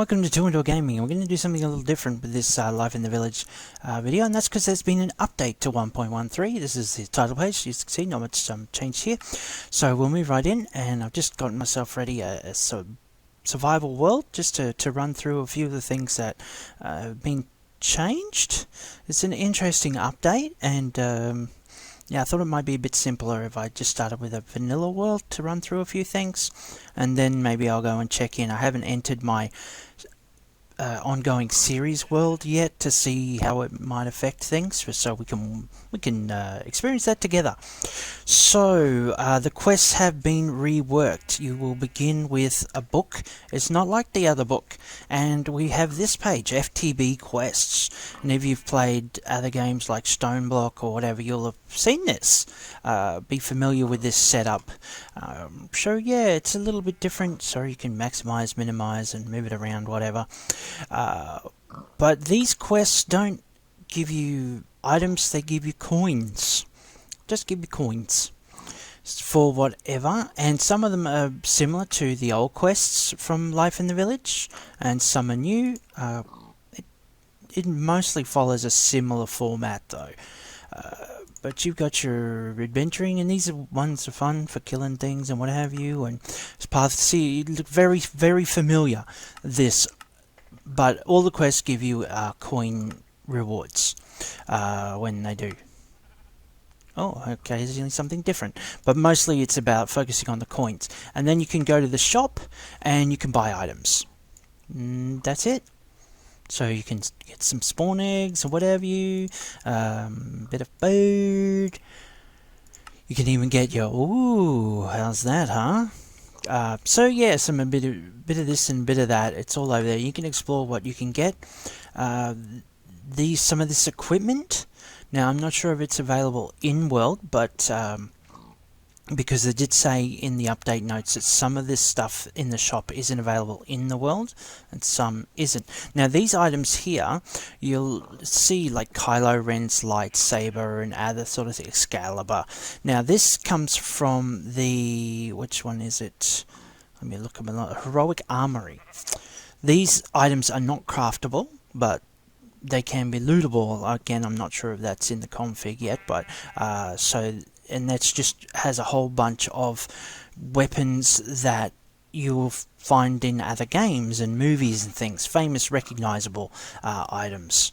welcome to 2 Gaming. We're going to do something a little different with this Life in the Village video, and that's because there's been an update to 1.13. This is the title page. You can see not much changed here. So we'll move right in, and I've just gotten myself ready a survival world just to run through a few of the things that have been changed. It's an interesting update, and yeah, I thought it might be a bit simpler if I just started with a vanilla world to run through a few things, and then maybe I'll go and check in. I haven't entered my ongoing series world yet to see how it might affect things, so we can experience that together. So the quests have been reworked. You will begin with a book. It's not like the other book, and we have this page, FTB quests. And if you've played other games like Stoneblock or whatever, you'll have seen this. Be familiar with this setup. So yeah, it's a little bit different. So you can maximize, minimize, and move it around, whatever. But these quests don't give you items, they give you coins. Just give you coins for whatever, and some of them are similar to the old quests from Life in the Village, and some are new. It mostly follows a similar format though. But you've got your adventuring, and these are ones are fun for killing things and what have you, and paths. See, you look very, very familiar, this. But all the quests give you coin rewards when they do. Oh, occasionally something different. But mostly it's about focusing on the coins. And then you can go to the shop and you can buy items. That's it. So you can get some spawn eggs or whatever you, bit of food. You can even get your, ooh, how's that, huh? So yeah, a bit of this and a bit of that. It's all over there. You can explore what you can get. Some of this equipment. Now I'm not sure if it's available in world, but because they did say in the update notes that some of this stuff in the shop isn't available in the world, and some isn't. Now these items here, you'll see like Kylo Ren's lightsaber and other sort of Excalibur. Now this comes from the, which one is it? Let me look at my Heroic Armory. These items are not craftable, but they can be lootable. Again, I'm not sure if that's in the config yet, but and that's just has a whole bunch of weapons that you'll find in other games and movies and things, famous recognizable items.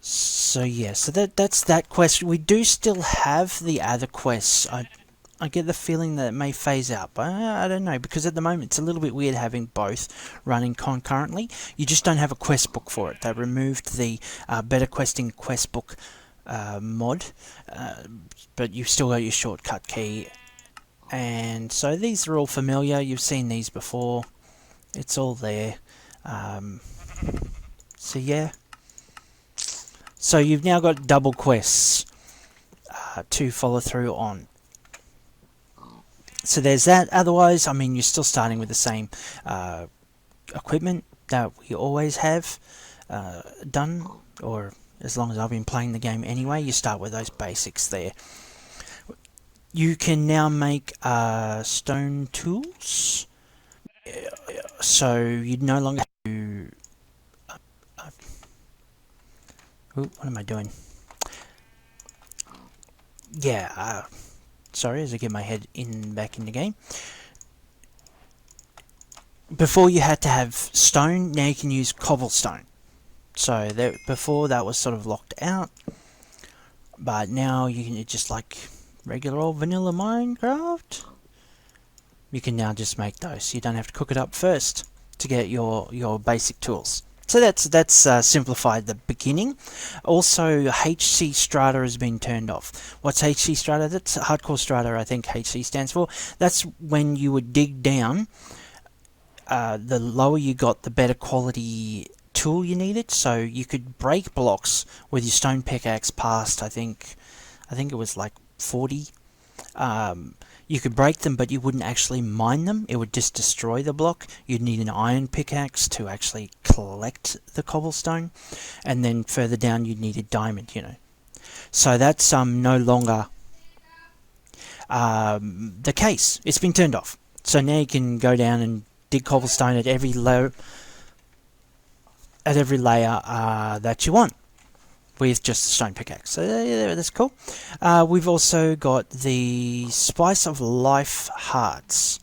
So yeah, so that's that quest. We do still have the other quests. I get the feeling that it may phase out, but I don't know, because at the moment it's a little bit weird having both running concurrently. You just don't have a quest book for it. They removed the Better Questing quest book mod, but you've still got your shortcut key. And so these are all familiar. You've seen these before. It's all there. So yeah. So you've now got double quests to follow through on. So there's that. Otherwise, I mean, you're still starting with the same equipment that we always have done, or as long as I've been playing the game anyway, you start with those basics there. You can now make stone tools, so you no longer have to... what am I doing? Yeah, sorry, as I get my head back in the game. Before you had to have stone, now you can use cobblestone. So before that was sort of locked out, but now you can just like regular old vanilla Minecraft. You can now just make those. You don't have to cook it up first to get your basic tools. So that's simplified the beginning. Also, HC strata has been turned off. What's HC strata? That's hardcore strata, I think HC stands for. That's when you would dig down. The lower you got, the better quality tool you needed. So you could break blocks with your stone pickaxe past, I think it was like 40. You could break them, but you wouldn't actually mine them. It would just destroy the block. You'd need an iron pickaxe to actually collect the cobblestone. And then further down, you'd need a diamond, you know. So that's no longer the case. It's been turned off. So now you can go down and dig cobblestone at every at every layer that you want with just a stone pickaxe. So yeah, that's cool. We've also got the Spice of Life hearts.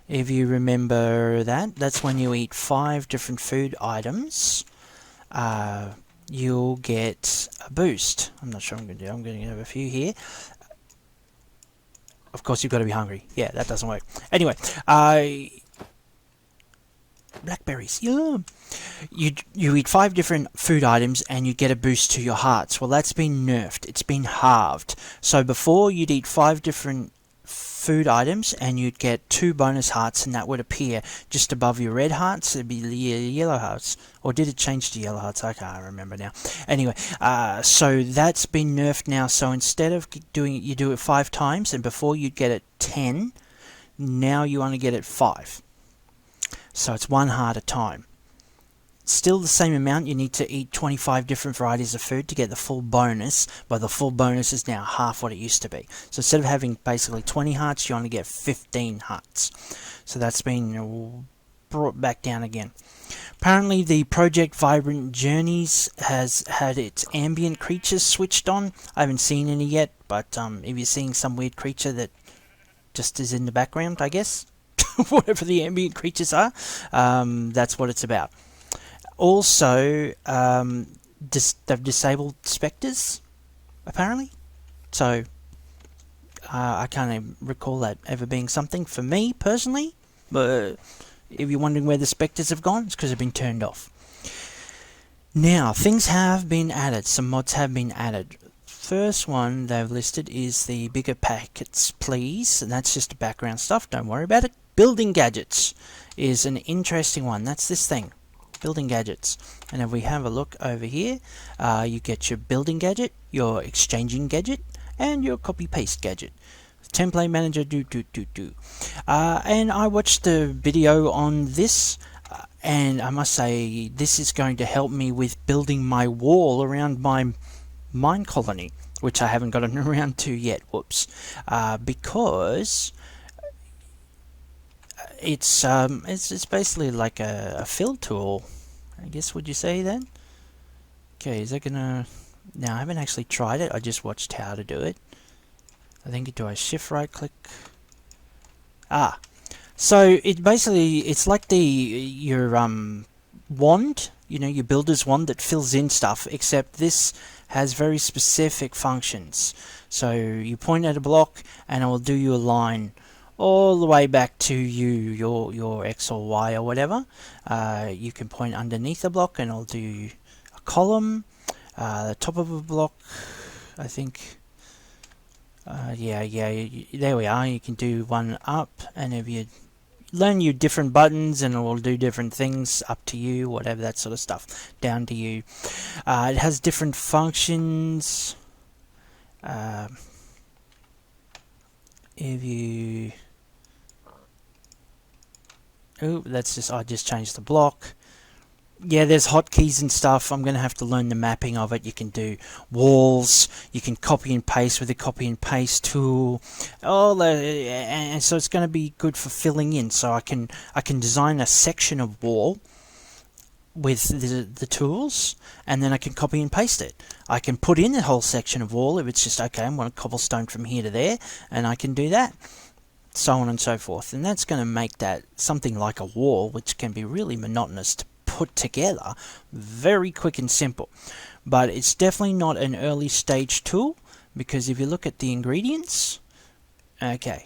If you remember that, that's when you eat 5 different food items. You'll get a boost. I'm not sure I'm going to do. I'm going to have a few here. Of course, you've got to be hungry. Yeah, that doesn't work. Anyway, blackberries. Yeah. You eat 5 different food items and you get a boost to your hearts. Well, that's been nerfed. It's been halved. So before, you'd eat 5 different food items and you'd get 2 bonus hearts, and that would appear just above your red hearts. It'd be the yellow hearts. Or did it change to yellow hearts? I can't remember now. Anyway, so that's been nerfed now. So instead of doing it, you do it 5 times, and before you'd get it 10, now you only get it 5. So it's 1 heart a time. Still the same amount. You need to eat 25 different varieties of food to get the full bonus, but the full bonus is now half what it used to be. So instead of having basically 20 hearts, you only get 15 hearts. So that's been brought back down again. Apparently the Project Vibrant Journeys has had its ambient creatures switched on. I haven't seen any yet, but if you're seeing some weird creature that just is in the background, I guess, whatever the ambient creatures are, that's what it's about. Also, they've disabled spectres, apparently. So, I can't even recall that ever being something for me, personally. But if you're wondering where the spectres have gone, it's because they've been turned off. Now, things have been added. Some mods have been added. First one they've listed is the bigger packets, please. And that's just background stuff. Don't worry about it. Building gadgets is an interesting one. That's this thing. Building gadgets. And if we have a look over here, you get your building gadget, your exchanging gadget, and your copy paste gadget. Template manager, and I watched the video on this, and I must say this is going to help me with building my wall around my mine colony, which I haven't gotten around to yet. Whoops, because it's basically like a fill tool, I guess. Would you say then? Okay, is that gonna? Now I haven't actually tried it. I just watched how to do it. I think, do I shift right click? So it basically, it's like your wand, you know, your builder's wand that fills in stuff, except this has very specific functions. So you point at a block and it will do you a line all the way back to your X or Y or whatever. You can point underneath a block and it'll do a column, the top of a block, I think. Yeah, there we are. You can do one up, and if you learn your different buttons, and it will do different things, up to you, whatever, that sort of stuff, down to you. It has different functions. If you... Oh, that's just, I just changed the block. Yeah, there's hotkeys and stuff. I'm going to have to learn the mapping of it. You can do walls. You can copy and paste with the copy and paste tool. And so it's going to be good for filling in. So I can design a section of wall with the tools, and then I can copy and paste it. I can put in a whole section of wall if it's just, okay, I want cobblestone from here to there, and I can do that. So on and so forth. And that's going to make that something like a wall, which can be really monotonous to put together, very quick and simple. But it's definitely not an early stage tool, because if you look at the ingredients, okay,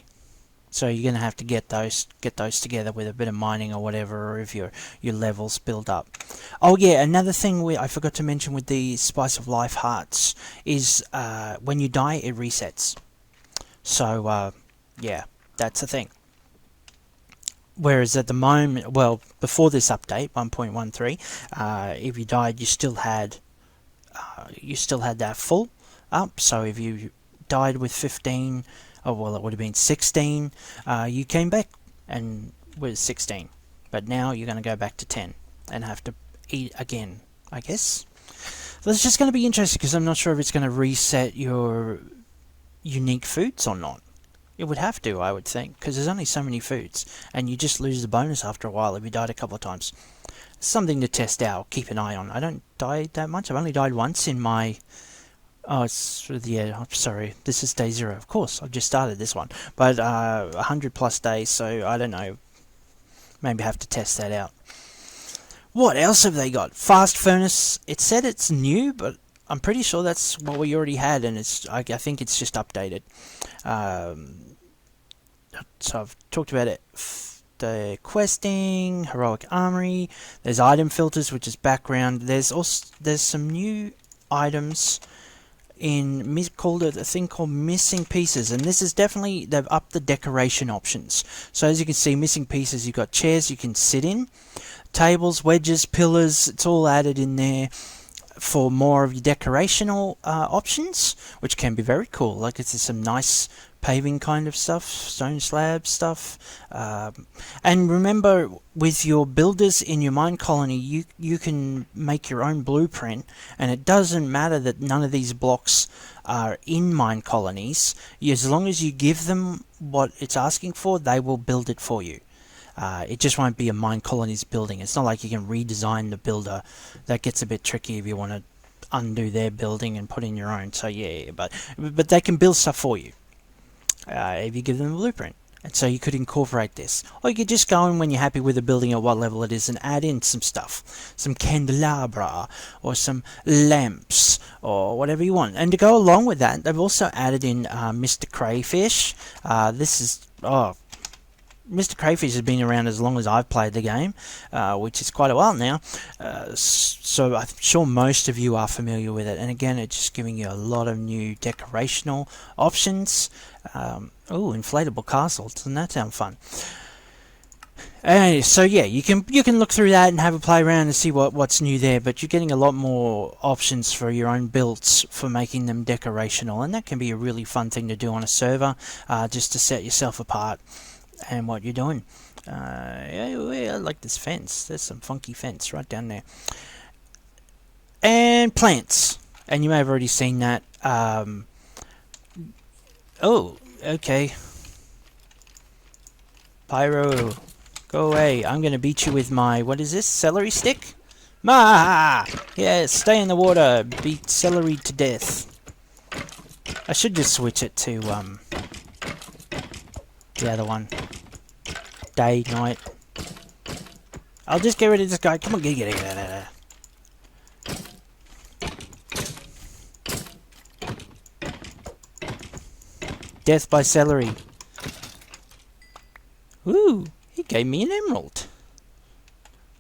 so you're going to have to get those together with a bit of mining or whatever, or if your levels build up. Oh yeah, another thing I forgot to mention with the Spice of Life hearts is when you die, it resets. So yeah, that's the thing. Whereas at the moment, well, before this update, 1.13, if you died, you still had that full up. So if you died with 15, oh well, it would have been 16. You came back and with 16, but now you're going to go back to 10 and have to eat again, I guess. So it's just going to be interesting, because I'm not sure if it's going to reset your unique foods or not. It would have to, I would think, because there's only so many foods, and you just lose the bonus after a while if you died a couple of times. something to test out, keep an eye on. I don't die that much. I've only died once in my... Oh, it's... Yeah, I'm sorry. This is day 0. Of course, I've just started this one. But 100 plus days, so I don't know. Maybe have to test that out. What else have they got? Fast furnace. It said it's new, but I'm pretty sure that's what we already had, and I think it's just updated. So I've talked about it. The questing, heroic armory. There's item filters, which is background. There's some new items in called a thing called missing pieces, and this is definitely, they've upped the decoration options. So as you can see, missing pieces, you've got chairs you can sit in, tables, wedges, pillars. It's all added in there for more of your decorational options, which can be very cool. Like it's some nice paving kind of stuff, stone slab stuff. And remember, with your builders in your mine colony, you can make your own blueprint, and it doesn't matter that none of these blocks are in mine colonies. As long as you give them what it's asking for, they will build it for you. It just won't be a mine colonies building. It's not like you can redesign the builder. That gets a bit tricky if you want to undo their building and put in your own. So yeah, but they can build stuff for you if you give them a blueprint. And so you could incorporate this, or you could just go in when you're happy with the building at what level it is and add in some stuff, some candelabra or some lamps or whatever you want. And to go along with that, they've also added in Mr. Crayfish. This is Mr. Crayfish has been around as long as I've played the game, which is quite a while now, so I'm sure most of you are familiar with it. And again, it's just giving you a lot of new decorational options. Oh, inflatable castle, doesn't that sound fun? So yeah, you can look through that and have a play around and see what's new there, but you're getting a lot more options for your own builds for making them decorational, and that can be a really fun thing to do on a server, just to set yourself apart and what you're doing. Yeah, I like this fence. There's some funky fence right down there. And plants, and you may have already seen that. Oh, okay. Pyro, go away. I'm gonna beat you with my, what is this, celery stick? Ma! Yeah, stay in the water. Beat celery to death. I should just switch it to the other one. Day, night. I'll just get rid of this guy. Come on, get it. Death by celery. Ooh, he gave me an emerald.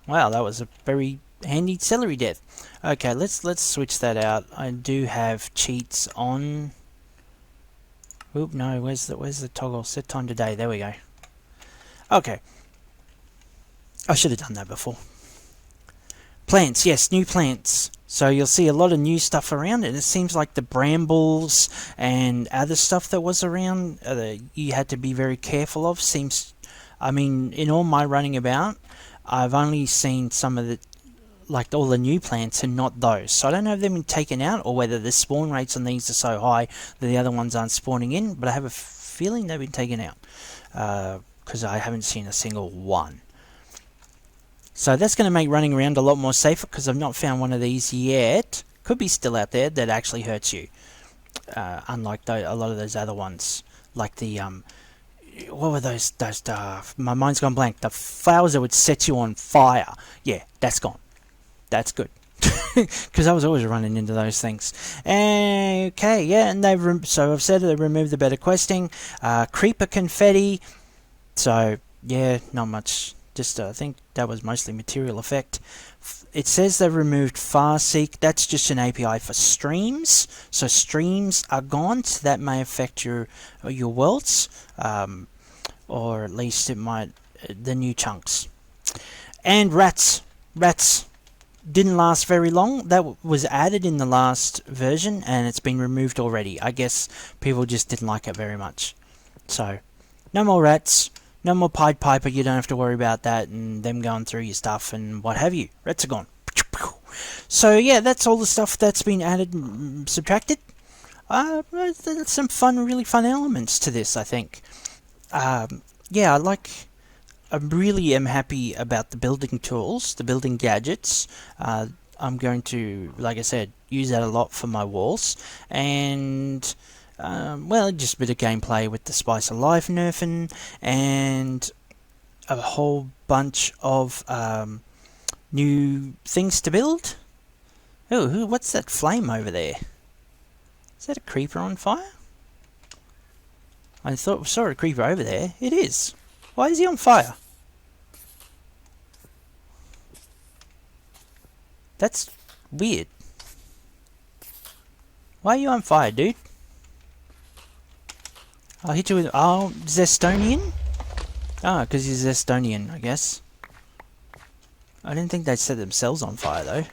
Wow, that was a very handy celery death. Okay, let's switch that out. I do have cheats on. Oop, no, where's the toggle? Set time to day. There we go. Okay. I should have done that before. Plants, yes, new plants. So you'll see a lot of new stuff around, and it seems like the brambles and other stuff that was around, you had to be very careful of. I mean, in all my running about, I've only seen some of the, like all the new plants and not those. So I don't know if they've been taken out or whether the spawn rates on these are so high that the other ones aren't spawning in, but I have a feeling they've been taken out because I haven't seen a single one. So that's going to make running around a lot more safer because I've not found one of these yet. Could be still out there that actually hurts you. Unlike a lot of those other ones. Like the, what were those, my mind's gone blank. The flowers that would set you on fire. Yeah, that's gone. That's good. Because I was always running into those things. Okay, yeah, and so I've said they've removed the better questing. Creeper confetti. So, yeah, not much. Just, I think that was mostly material effect. It says they've removed Farseek. That's just an API for streams. So streams are gone. So that may affect your worlds. Or at least it might, the new chunks. And rats. Rats didn't last very long. That was added in the last version and it's been removed already. I guess people just didn't like it very much. So, no more rats. No more Pied Piper, you don't have to worry about that and them going through your stuff and what have you. Rats are gone. So yeah, that's all the stuff that's been added and subtracted. Some fun, really fun elements to this, I think. Yeah, I like I really am happy about the building tools, the building gadgets. I'm going to, like I said, use that a lot for my walls. And, well, just a bit of gameplay with the Spice of Life nerfing, and a whole bunch of new things to build. Oh, what's that flame over there? Is that a creeper on fire? I thought I saw a creeper over there. It is. Why is he on fire? That's weird. Why are you on fire, dude? I'll hit you with... Oh, Zestonian? Ah, because he's Estonian, I guess. I didn't think they'd set themselves on fire, though.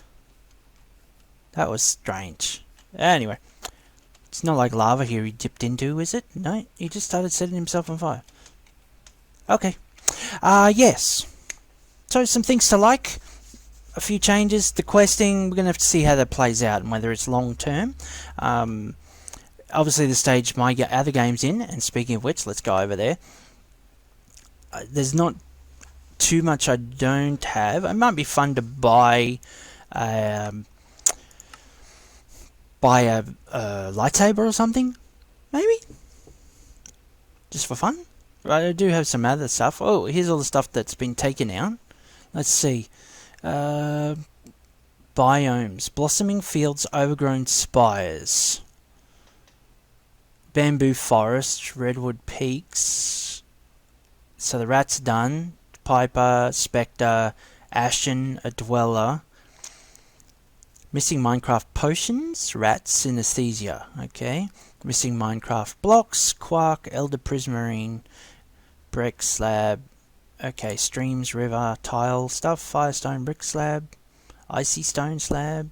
That was strange. Anyway. It's not like lava here he dipped into, is it? No, he just started setting himself on fire. Okay. Yes. So, some things to like. A few changes. The questing, we're going to have to see how that plays out and whether it's long term. Obviously, the stage my other game's in, and speaking of which, let's go over there. There's not too much I don't have. It might be fun to buy a lightsaber or something, maybe, just for fun. I do have some other stuff. Oh, here's all the stuff that's been taken out. Let's see. Biomes, blossoming fields, overgrown spires, bamboo forests, redwood peaks. So the rat's done. Piper, Spectre, Ashen, a dweller. Missing Minecraft potions, rats, synesthesia. Okay. Missing Minecraft blocks, quark, elder prismarine, brick slab. Okay, streams, river, tile stuff, firestone, brick slab, icy stone slab,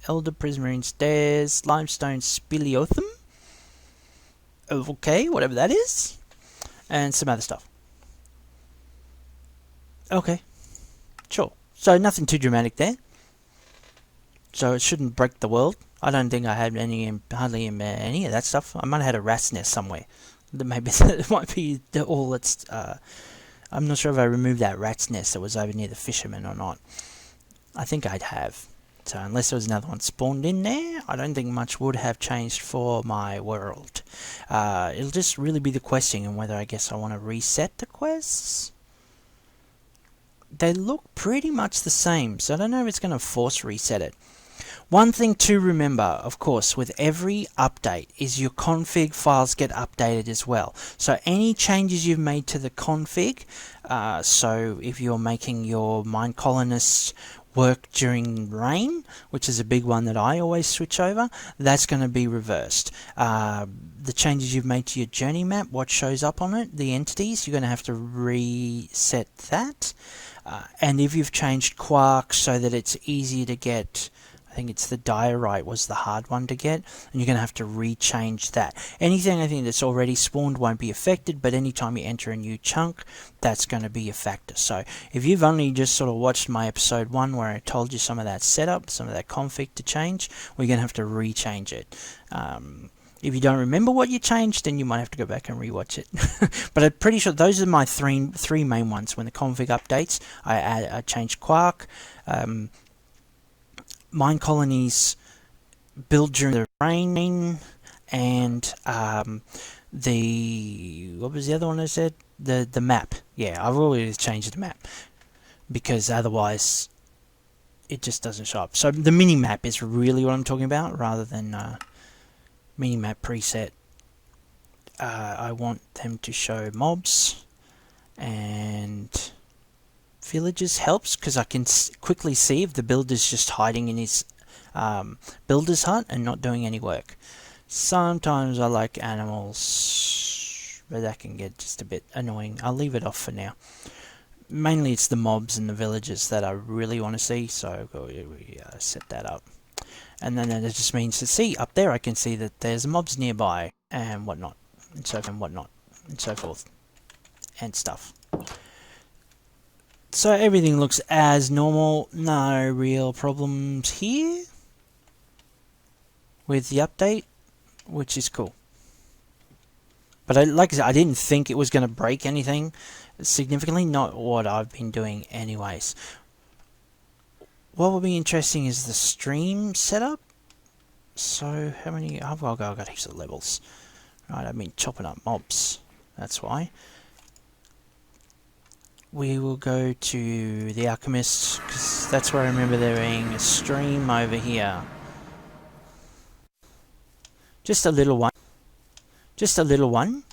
elder prismarine stairs, limestone speleothum. Okay, whatever that is. And some other stuff. Okay, sure. So nothing too dramatic there. So it shouldn't break the world. I don't think I had hardly any of that stuff. I might have had a rat's nest somewhere. Maybe it might be all that's... I'm not sure if I removed that rat's nest that was over near the fisherman or not. I think I'd have. So unless there was another one spawned in there, I don't think much would have changed for my world. It'll just really be the questing and whether I guess I want to reset the quests. They look pretty much the same, so I don't know if it's going to force reset it. One thing to remember, of course, with every update is your config files get updated as well. So any changes you've made to the config, so if you're making your Minecolonists work during rain, which is a big one that I always switch over, that's going to be reversed. The changes you've made to your journey map, what shows up on it, the entities, you're going to have to reset that. And if you've changed quark so that it's easier to get... I think it's the diorite was the hard one to get, and you're going to have to rechange that. Anything I think that's already spawned won't be affected, but anytime you enter a new chunk, that's going to be a factor. So if you've only just sort of watched my episode 1 where I told you some of that setup, some of that config to change, we're going to have to rechange it. If you don't remember what you changed, then you might have to go back and rewatch it. But I'm pretty sure those are my three main ones. When the config updates, I changed quark, Minecolonies build during the rain, and what was the other one I said? The map. Yeah, I've always changed the map because otherwise it just doesn't show up. So the mini map is really what I'm talking about, rather than mini map preset. I want them to show mobs, and villages helps because I can quickly see if the builder's just hiding in his builder's hut and not doing any work. Sometimes I like animals, but that can get just a bit annoying. I'll leave it off for now. Mainly it's the mobs and the villages that I really want to see, so we set that up. And then that just means to see up there I can see that there's mobs nearby and whatnot, and so forth, and stuff. So everything looks as normal, no real problems here with the update, which is cool. But like I said, I didn't think it was going to break anything significantly, not what I've been doing anyways. What will be interesting is the stream setup. So how many? I've got heaps of levels. Right, I've been chopping up mobs. That's why. We will go to the Alchemist, because that's where I remember there being a stream over here. Just a little one. Just a little one.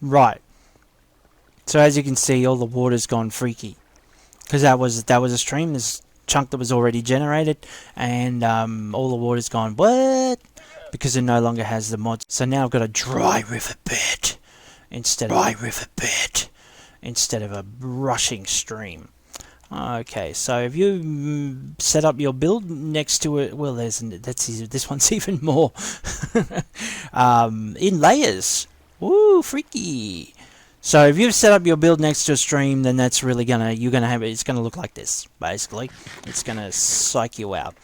Right. So as you can see, all the water's gone freaky. Because that was a stream. This chunk that was already generated, and all the water's gone. What? Because it no longer has the mods. So now I've got a dry riverbed instead of a rushing stream. Okay, so if you set up your build next to it, well, this one's even more in layers. Woo, freaky! So if you've set up your build next to a stream, then that's really it's gonna look like this. Basically, it's gonna psych you out,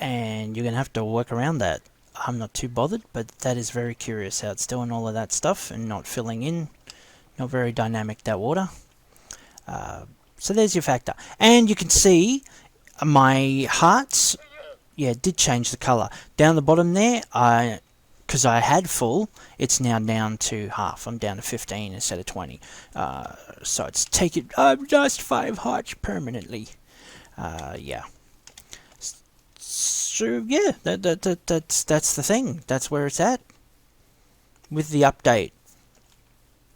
and you're gonna have to work around that. I'm not too bothered, but that is very curious how it's doing all of that stuff and not filling in. Not very dynamic, that water. So there's your factor, and you can see my hearts. Yeah, it did change the color down the bottom there. Because I had full, it's now down to half. I'm down to 15 instead of 20. So it's taken just 5 hearts permanently. Yeah. So yeah, that's the thing. That's where it's at with the update.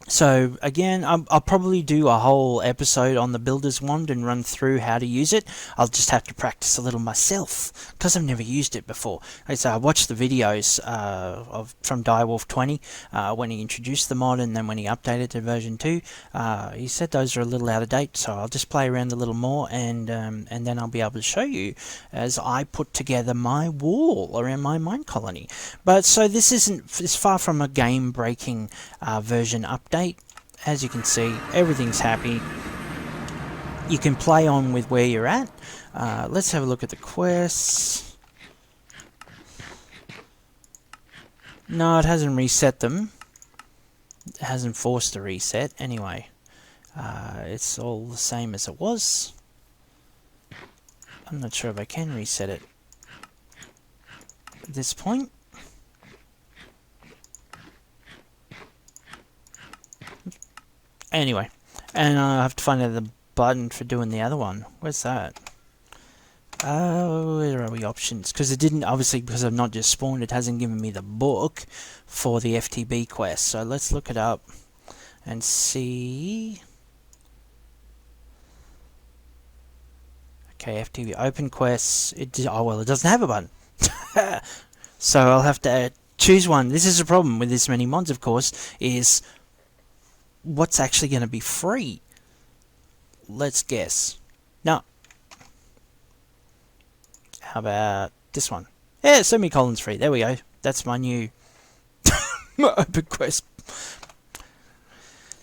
So again, I'll probably do a whole episode on the Builder's Wand and run through how to use it. I'll just have to practice a little myself because I've never used it before. Like I say, I watched the videos from Direwolf20 when he introduced the mod, and then when he updated to version 2, he said those are a little out of date. So I'll just play around a little more, and then I'll be able to show you as I put together my wall around my mine colony. But so this it's far from a game-breaking version update. As you can see, everything's happy. You can play on with where you're at. Let's have a look at the quests. No, it hasn't reset them. It hasn't forced a reset. Anyway, it's all the same as it was. I'm not sure if I can reset it at this point. Anyway, and I have to find out the button for doing the other one. Where's that? Where are we options? Because it didn't, obviously, because I've not just spawned, it hasn't given me the book for the FTB quest. So let's look it up and see. Okay, FTB open quests. Oh well, it doesn't have a button. So I'll have to choose one. This is a problem with this many mods, of course, is what's actually going to be free? Let's guess. No. How about this one? Yeah, semicolon's free. There we go. That's my new open quest.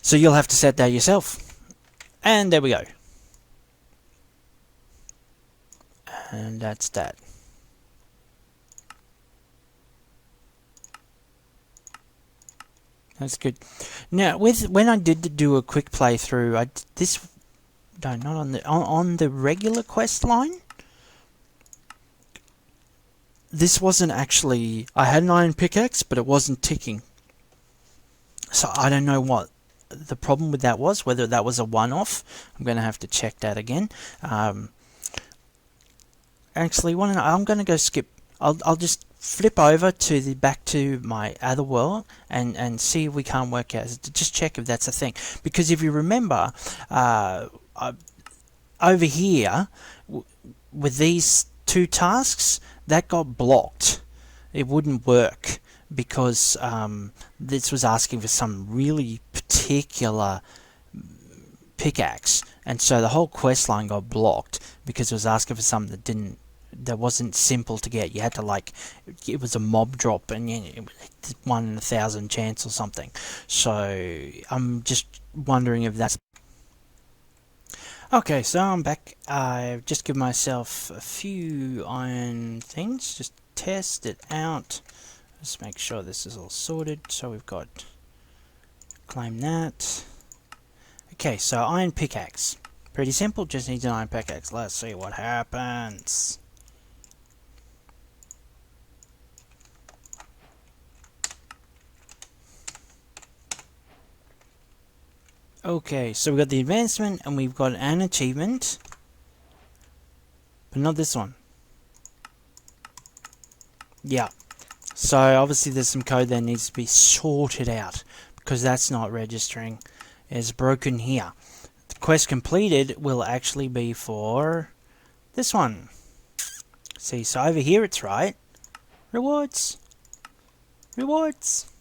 So you'll have to set that yourself. And there we go. And that's that. That's good. Now, when I did do a quick playthrough, on the regular quest line, this wasn't actually. I had an iron pickaxe, but it wasn't ticking. So I don't know what the problem with that was. Whether that was a one-off, I'm going to have to check that again. Actually, I'm going to go skip. I'll just flip over to back to my other world and see if we can't work out. Just check if that's a thing. Because if you remember, over here with these 2 tasks, that got blocked. It wouldn't work because this was asking for some really particular pickaxe, and so the whole quest line got blocked because it was asking for something that wasn't simple to get. You had to it was a mob drop, and it was 1 in 1,000 chance or something. So I'm just wondering if that's Okay, so I'm back. I've just given myself a few iron things, just test it out. Just make sure this is all sorted. So we've got, claim that. Okay, so iron pickaxe. Pretty simple, just needs an iron pickaxe. Let's see what happens. Okay, so we've got the advancement and we've got an achievement, but not this one. Yeah, so obviously there's some code that needs to be sorted out because that's not registering. It's broken here. The quest completed will actually be for this one. See, so over here it's right. Rewards. Rewards.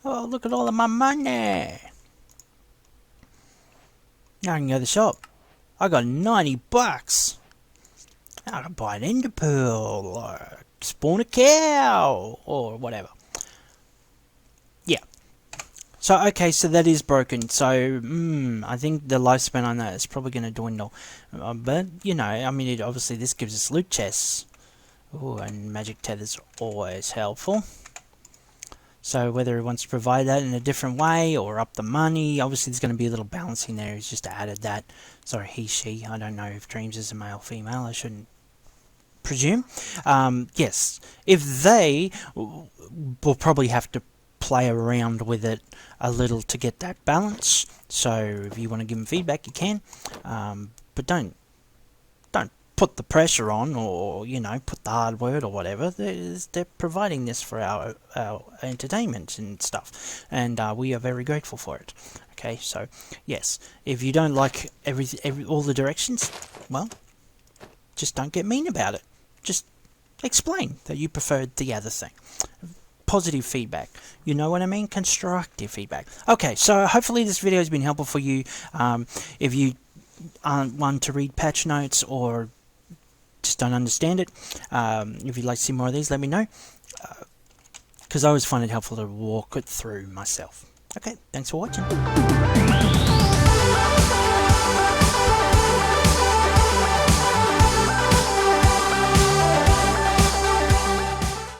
Oh, look at all of my money. Now I can go to the shop. I got 90 bucks. I can buy an ender pearl or spawn a cow or whatever. Yeah. So, okay, so that is broken. So, I think the lifespan on that is probably going to dwindle. But, you know, I mean, obviously this gives us loot chests. Ooh, and magic tethers are always helpful. So whether he wants to provide that in a different way or up the money, obviously there's going to be a little balancing there. He's just added that. Sorry, he, she. I don't know if Dreams is a male, female. I shouldn't presume. Yes, if they will probably have to play around with it a little to get that balance. So if you want to give them feedback, you can. But don't put the pressure on, or you know, put the hard word or whatever. They're providing this for our entertainment and stuff, and we are very grateful for it. Okay, so yes, if you don't like all the directions, well, just don't get mean about it. Just explain that you preferred the other thing. Positive feedback, you know what I mean? Constructive feedback. Okay, so hopefully this video has been helpful for you. If you aren't one to read patch notes or just don't understand it, if you'd like to see more of these, let me know, because I always find it helpful to walk it through myself. Okay, thanks for watching.